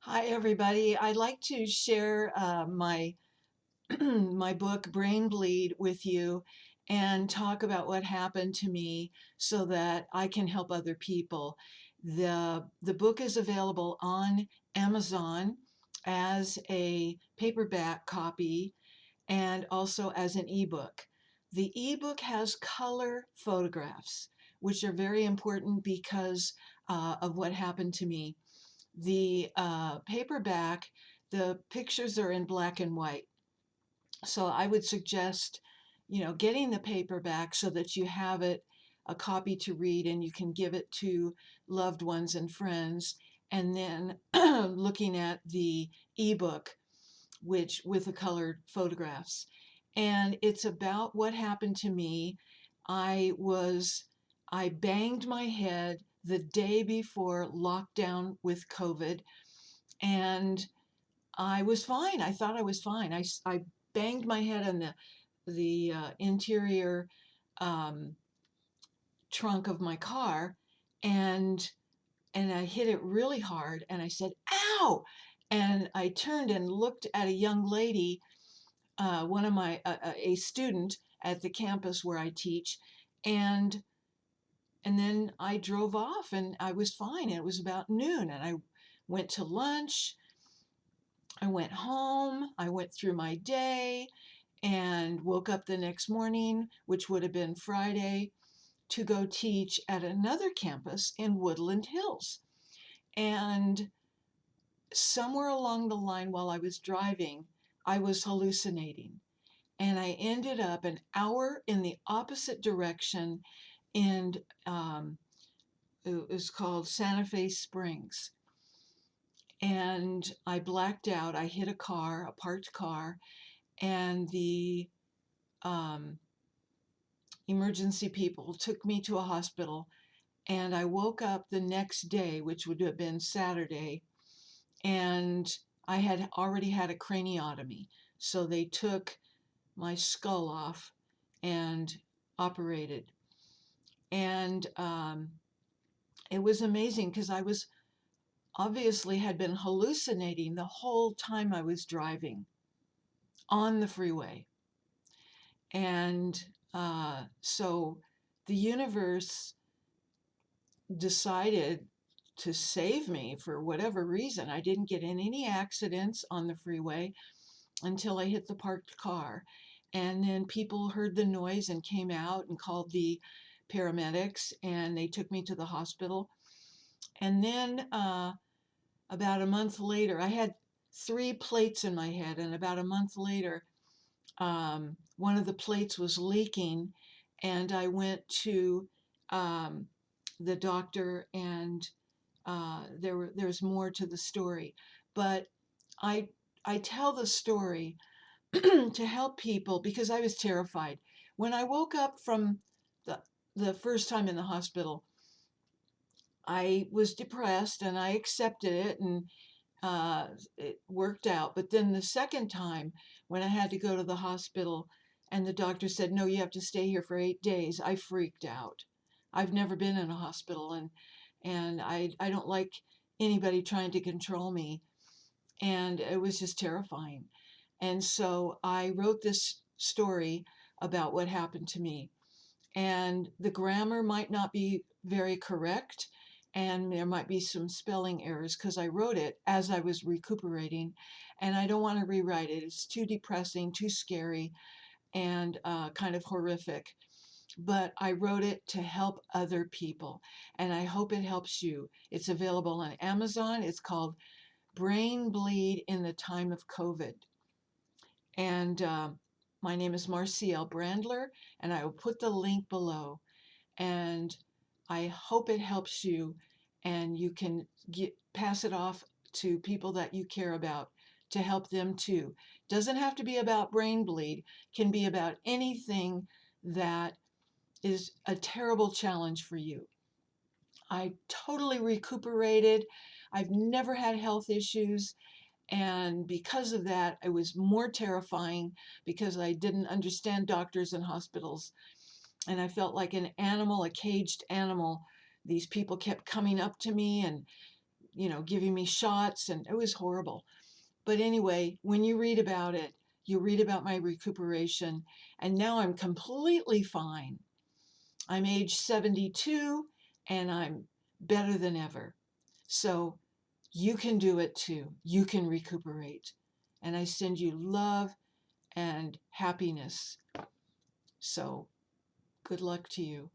Hi, everybody. I'd like to share my my book Brain Bleed with you and talk about what happened to me so that I can help other people. The book is available on Amazon as a paperback copy and also as an ebook. The ebook has color photographs, which are very important because of what happened to me. The paperback, the pictures are in black and white. So I would suggest, getting the paperback so that you have it, a copy to read, and you can give it to loved ones and friends. And then looking at the ebook, which with the colored photographs. And it's about what happened to me. I was, I banged my head the day before lockdown with COVID, and I was fine. I thought I was fine. I banged my head on the interior um, trunk of my car, and I hit it really hard. And I said, "Ow!" And I turned and looked at a young lady, one of my a student at the campus where I teach, and then I drove off, and I was fine. It was about noon, and I went to lunch. I went home, I went through my day, and woke up the next morning, which would have been Friday, to go teach at another campus in Woodland Hills. And somewhere along the line while I was driving, I was hallucinating. And I ended up an hour in the opposite direction in, it was called Santa Fe Springs. And I blacked out. I hit a car, a parked car, and the um, emergency people took me to a hospital. And I woke up the next day, which would have been Saturday, and I had already had a craniotomy. So they took my skull off and operated. And it was amazing because I was obviously had been hallucinating the whole time I was driving on the freeway. And so the universe decided to save me for whatever reason. I didn't get in any accidents on the freeway until I hit the parked car. And then people heard the noise and came out and called the paramedics, and they took me to the hospital. And then about a month later, I had 3 plates in my head, and about a month later, one of the plates was leaking, and I went to um, the doctor, and there's more to the story, but I I tell the story to help people because I was terrified. When I woke up from the the first time in the hospital, I was depressed and I accepted it, and it worked out. But then the second time, when I had to go to the hospital and the doctor said, "No, you have to stay here for 8 days," I freaked out. I've never been in a hospital, and I don't like anybody trying to control me. And it was just terrifying. And so I wrote this story about what happened to me. And the grammar might not be very correct, and there might be some spelling errors because I wrote it as I was recuperating, and I don't want to rewrite it. It's too depressing, too scary, and kind of horrific. But I wrote it to help other people, and I hope it helps you. It's available on Amazon. It's called Brain Bleed in the Time of COVID. And my name is Marcielle Brandler, and I will put the link below. And I hope it helps you, and you can pass it off to people that you care about to help them too. Doesn't have to be about brain bleed, can be about anything that is a terrible challenge for you. I totally recuperated. I've never had health issues. And because of that, it was more terrifying because I didn't understand doctors and hospitals. And I felt like an animal, a caged animal. These people kept coming up to me and giving me shots, and it was horrible. But anyway, when you read about it, you read about my recuperation, and now I'm completely fine. I'm age 72 and I'm better than ever. So you can do it too. You can recuperate. And I send you love and happiness. So good luck to you.